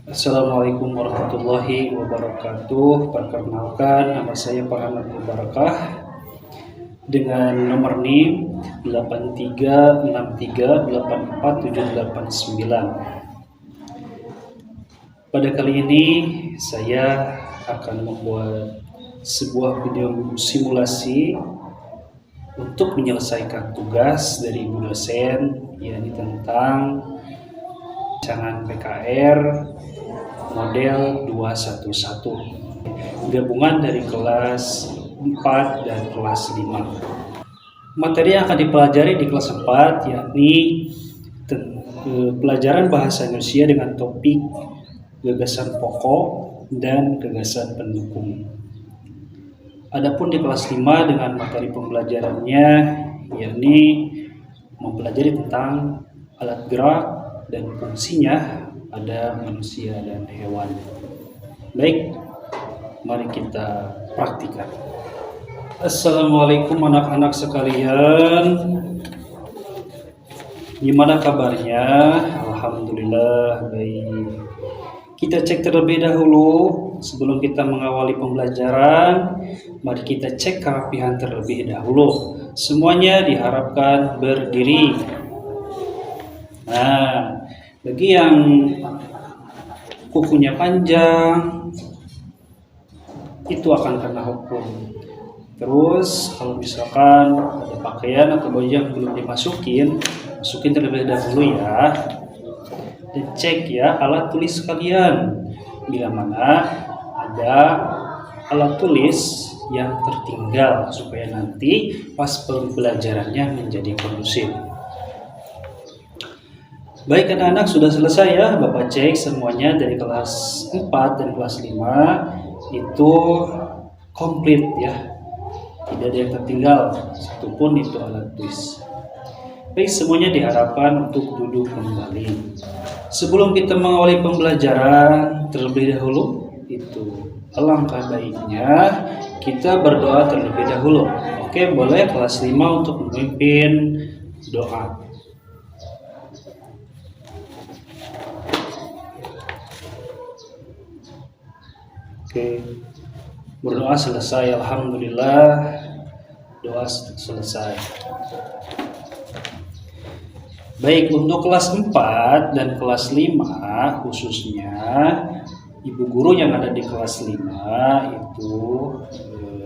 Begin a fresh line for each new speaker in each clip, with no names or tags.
Assalamualaikum warahmatullahi wabarakatuh. Perkenalkan, nama saya Farhan Abdul Barakah dengan nomor NIM 83638479. Pada kali ini saya akan membuat sebuah video simulasi untuk menyelesaikan tugas dari ibu dosen, yakni tentang rancangan PKR model 211 gabungan dari kelas 4 dan kelas 5. Materi yang akan dipelajari di kelas 4 yakni pelajaran bahasa Indonesia dengan topik gagasan pokok dan gagasan pendukung. Adapun di kelas 5 dengan materi pembelajarannya yakni mempelajari tentang alat gerak dan fungsinya pada manusia dan hewan. Baik, mari kita praktikkan. Assalamualaikum anak-anak sekalian. Gimana kabarnya? Alhamdulillah baik. Kita cek terlebih dahulu sebelum kita mengawali pembelajaran. Mari kita cek kerapihan terlebih dahulu. Semuanya diharapkan berdiri. Nah, bagi yang kukunya panjang itu akan kena hukum. Terus kalau misalkan ada pakaian atau baju yang belum masukin terlebih dahulu ya. Dan cek ya alat tulis kalian. Bila mana ada alat tulis yang tertinggal supaya nanti pas pembelajarannya menjadi kondusif. Baik anak-anak, sudah selesai ya Bapak cek semuanya dari kelas 4 dan kelas 5 itu komplit ya. Tidak ada yang tertinggal satupun itu alat tulis. Baik, semuanya diharapkan untuk duduk kembali. Sebelum kita mengawali pembelajaran terlebih dahulu, itu alangkah baiknya kita berdoa terlebih dahulu. Oke, boleh kelas 5 untuk memimpin doa. Oke, berdoa selesai. Alhamdulillah, doa selesai. Baik, untuk kelas 4 dan kelas 5 khususnya ibu guru yang ada di kelas 5 itu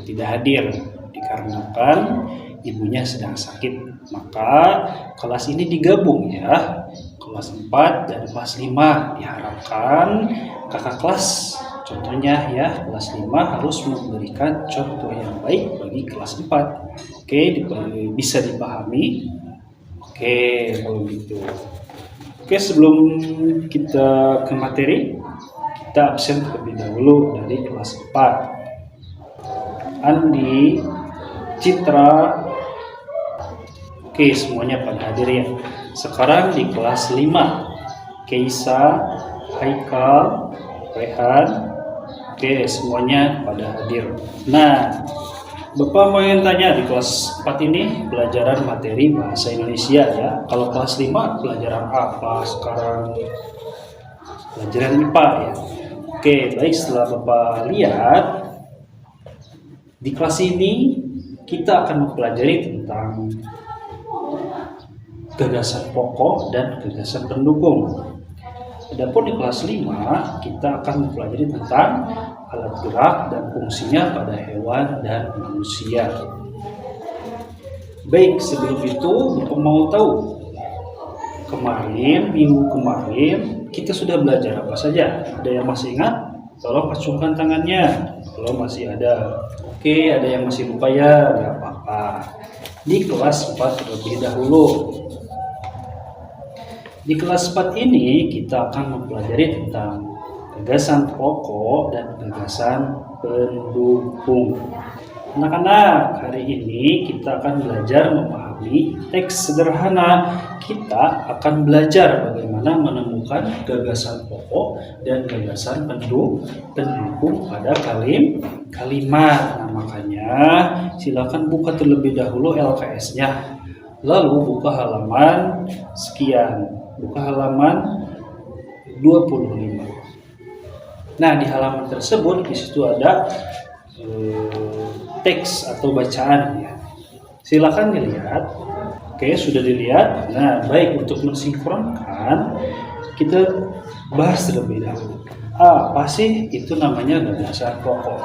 tidak hadir dikarenakan ibunya sedang sakit. Maka kelas ini digabung ya, kelas 4 dan kelas 5. Diharapkan kakak kelas, contohnya ya kelas 5 harus memberikan contoh yang baik bagi kelas 4. Oke, bisa dipahami? Oke, kalau gitu. Oke, sebelum kita ke materi, kita absen terlebih dahulu dari kelas 4. Andi, Citra, oke semuanya pada hadir ya. Sekarang di kelas 5, Keisa, Haikal, Rehan, oke semuanya pada hadir. Nah, Bapak mau yang tanya di kelas 4 ini pelajaran materi bahasa Indonesia ya. Kalau kelas 5 pelajaran apa sekarang? Pelajaran IPA ya. Oke, baik, setelah Bapak lihat di kelas ini kita akan mempelajari tentang gagasan pokok dan gagasan pendukung. Adapun di kelas 5 kita akan mempelajari tentang alat gerak dan fungsinya pada hewan dan manusia. Baik, sebelum itu Bapak mau tahu minggu kemarin kita sudah belajar apa saja? Ada yang masih ingat? Tolong acungkan tangannya kalau masih ada. Oke, ada yang masih lupa ya, nggak apa-apa. Di kelas 4 terlebih dahulu. Di kelas 4 ini kita akan mempelajari tentang gagasan pokok dan gagasan pendukung. Anak-anak, hari ini kita akan belajar memahami teks sederhana. Kita akan belajar bagaimana menemukan gagasan pokok dan gagasan pendukung pada kalimat. Nah, makanya silakan buka terlebih dahulu LKS-nya. Lalu buka halaman sekian. Buka halaman 25. Nah, di halaman tersebut di situ ada teks atau bacaan ya. Silakan dilihat. Oke, sudah dilihat. Nah, baik, untuk mensinkronkan kita bahas terlebih dahulu. Apa sih itu namanya gagasan pokok?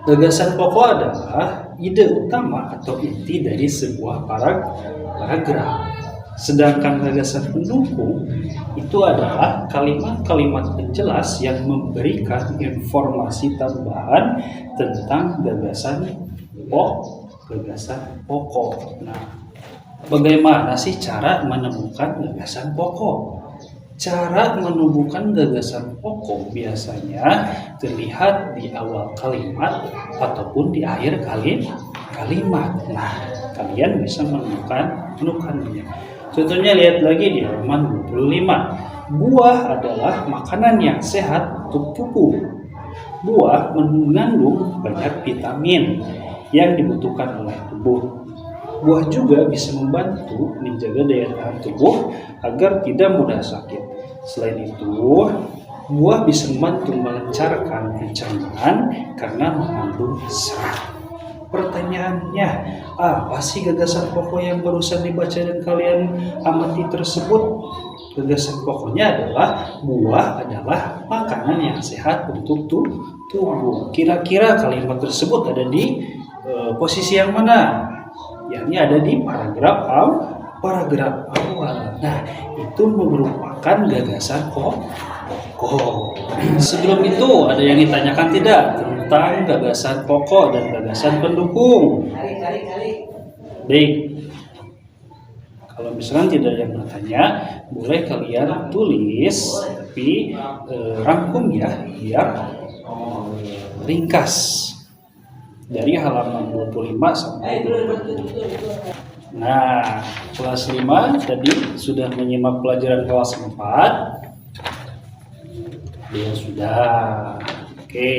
Gagasan pokok adalah ide utama atau inti dari sebuah paragraf. Sedangkan gagasan pendukung itu adalah kalimat-kalimat penjelas yang memberikan informasi tambahan tentang gagasan pokok. Nah, bagaimana sih cara menemukan gagasan pokok? Cara menemukan gagasan pokok biasanya terlihat di awal kalimat ataupun di akhir kalimat. Nah, kalian bisa menemukannya. Contohnya lihat lagi di halaman 25. Buah adalah makanan yang sehat untuk tubuh. Buah mengandung banyak vitamin yang dibutuhkan oleh tubuh. Buah juga bisa membantu menjaga daya tahan tubuh agar tidak mudah sakit. Selain itu, buah bisa membantu melancarkan pencernaan karena mengandung serat. Pertanyaannya, apa sih gagasan pokok yang barusan dibaca dan kalian amati tersebut? Gagasan pokoknya adalah buah adalah makanan yang sehat untuk tubuh. Kira-kira kalimat tersebut ada di posisi yang mana? Yakni ada di paragraf awal. Nah, itu merupakan gagasan pokok. Sebelum itu ada yang ditanyakan tidak tentang gagasan pokok dan gagasan pendukung? Baik. Kalau misalkan tidak ada yang bertanya, boleh kalian tulis, tapi rangkum ya, biar ringkas. Dari halaman 25 sampai 27. Nah, kelas 5 tadi sudah menyimak pelajaran kelas 4. Ya sudah. Oke.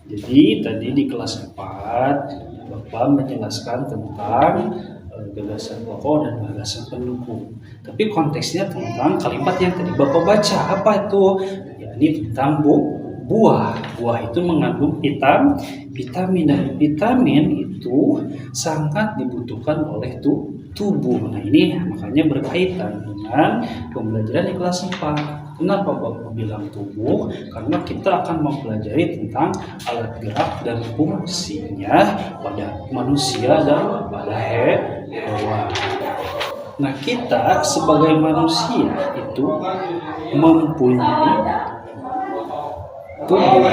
Jadi tadi di kelas 4 Bapak menjelaskan tentang gagasan pokok dan gagasan pendukung. Tapi konteksnya tentang kalimat yang tadi Bapak baca. Apa itu? Ya, ini tentang buah. Buah itu mengandung vitamin dan vitamin itu sangat dibutuhkan oleh tubuh. Nah, ini makanya berkaitan dengan pembelajaran di kelas 4. Kenapa Bapak bilang tubuh? Karena kita akan mempelajari tentang alat gerak dan fungsinya pada manusia dan pada hewan. Nah, kita sebagai manusia itu mempunyai tubuh.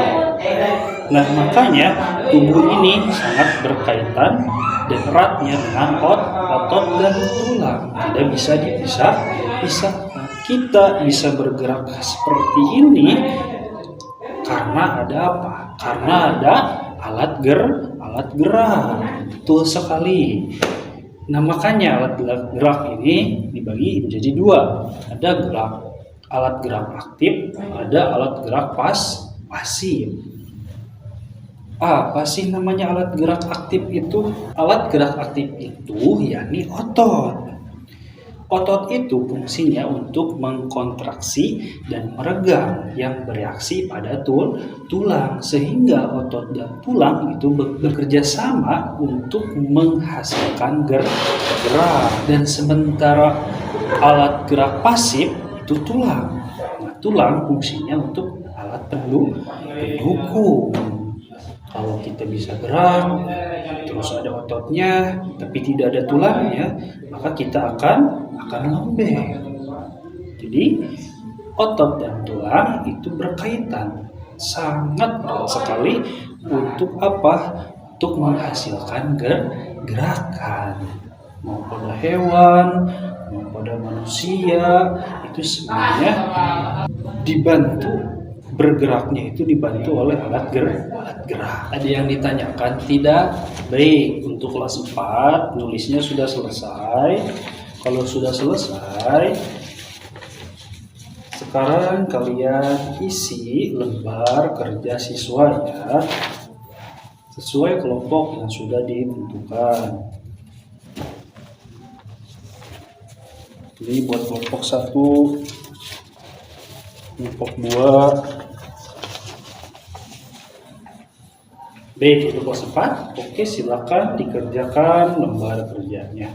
Nah, makanya tubuh ini sangat berkaitan dan eratnya dengan otot dan tulang. Tidak bisa dipisah. Kita bisa bergerak seperti ini karena ada apa? Karena ada alat gerak. Betul sekali. Nah, makanya alat gerak ini dibagi menjadi dua. Ada alat gerak aktif, ada alat gerak pasif. Apa sih namanya alat gerak aktif itu? Alat gerak aktif itu yakni otot. Otot itu fungsinya untuk mengkontraksi dan meregang yang bereaksi pada tulang, sehingga otot dan tulang itu bekerja sama untuk menghasilkan gerak. Dan sementara alat gerak pasif itu tulang. Nah, tulang fungsinya untuk alat pendukung. Kalau kita bisa gerak, terus ada ototnya, tapi tidak ada tulangnya, maka kita akan lembek. Jadi otot dan tulang itu berkaitan sangat erat sekali untuk apa? Untuk menghasilkan gerakan. Mau pada hewan, mau pada manusia, itu semuanya dibantu. Bergeraknya itu dibantu oleh alat gerak. Ada yang ditanyakan tidak? Baik, untuk kelas 4 nulisnya sudah selesai. Kalau sudah selesai, sekarang kalian isi lembar kerja siswanya sesuai kelompok yang sudah ditentukan. Ini buat kelompok 1, kelompok 2, Baik, itu kelas 4. Oke, silakan dikerjakan lembar kerjanya.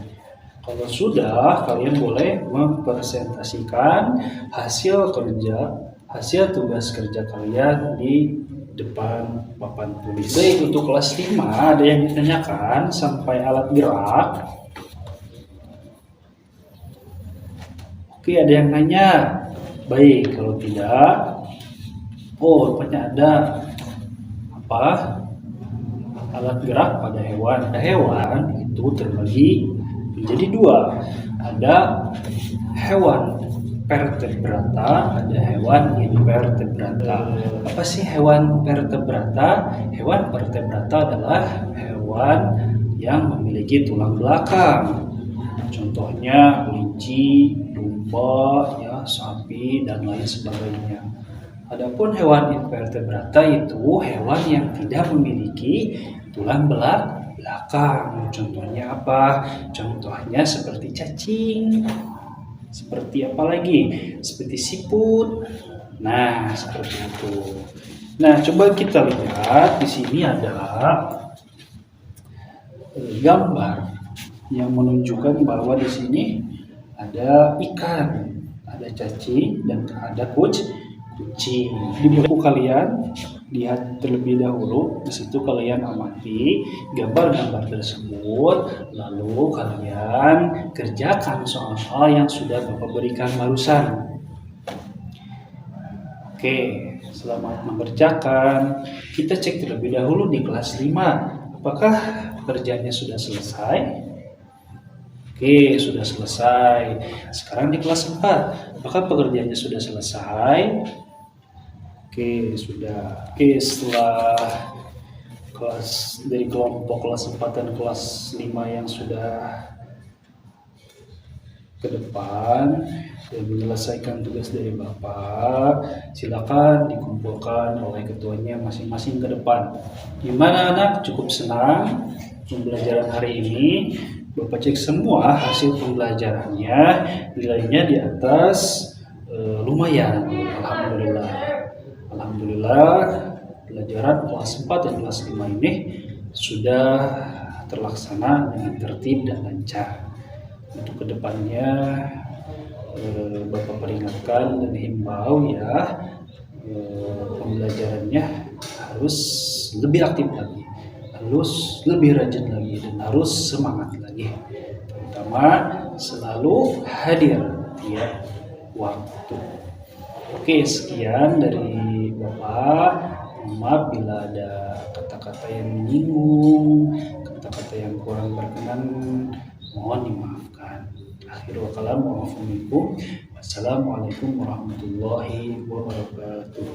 Kalau sudah, kalian boleh mempresentasikan hasil tugas kerja kalian di depan papan tulis. Baik, untuk kelas 5 ada yang ditanyakan sampai alat gerak. Oke, ada yang nanya. Baik, kalau tidak, rupanya ada apa? Alat gerak pada hewan. Hewan itu terbagi menjadi dua. Ada hewan vertebrata, ada hewan invertebrata. Apa sih hewan vertebrata? Hewan vertebrata adalah hewan yang memiliki tulang belakang. Contohnya kelinci, domba, ya, sapi, dan lain sebagainya. Adapun hewan invertebrata itu hewan yang tidak memiliki tulang belakang. Contohnya apa? Contohnya seperti cacing. Seperti apa lagi? Seperti siput. Nah, seperti itu. Nah, coba kita lihat di sini ada gambar yang menunjukkan bahwa di sini ada ikan, ada cacing, dan ada kucing. Di buku kalian lihat terlebih dahulu, di situ kalian amati gambar-gambar tersebut, lalu kalian kerjakan soal-soal yang sudah Bapak berikan barusan. Oke, selamat mengerjakan. Kita cek terlebih dahulu di kelas 5. Apakah pekerjaannya sudah selesai? Oke, sudah selesai. Sekarang di kelas 4. Apakah pekerjaannya sudah selesai? Oke, sudah. Oke, setelah kelas dari kelompok kelas 4 dan kelas 5 yang sudah ke depan dan menyelesaikan tugas dari Bapak, silakan dikumpulkan oleh ketuanya masing-masing ke depan. Gimana anak? Cukup senang pembelajaran hari ini? Bapak cek semua hasil pembelajarannya, nilainya di atas lumayan. Alhamdulillah, pelajaran kelas 4 dan kelas 5 ini sudah terlaksana dengan tertib dan lancar. Untuk kedepannya Bapak peringatkan dan himbau ya, pembelajarannya harus lebih aktif lagi, harus lebih rajin lagi, dan harus semangat lagi, terutama selalu hadir tiap waktu. Oke, sekian dari Bapak. Maaf bila ada kata-kata yang menyinggung, kata-kata yang kurang berkenan, mohon dimaafkan. Akhirul kalam, wassalamualaikum warahmatullahi wabarakatuh.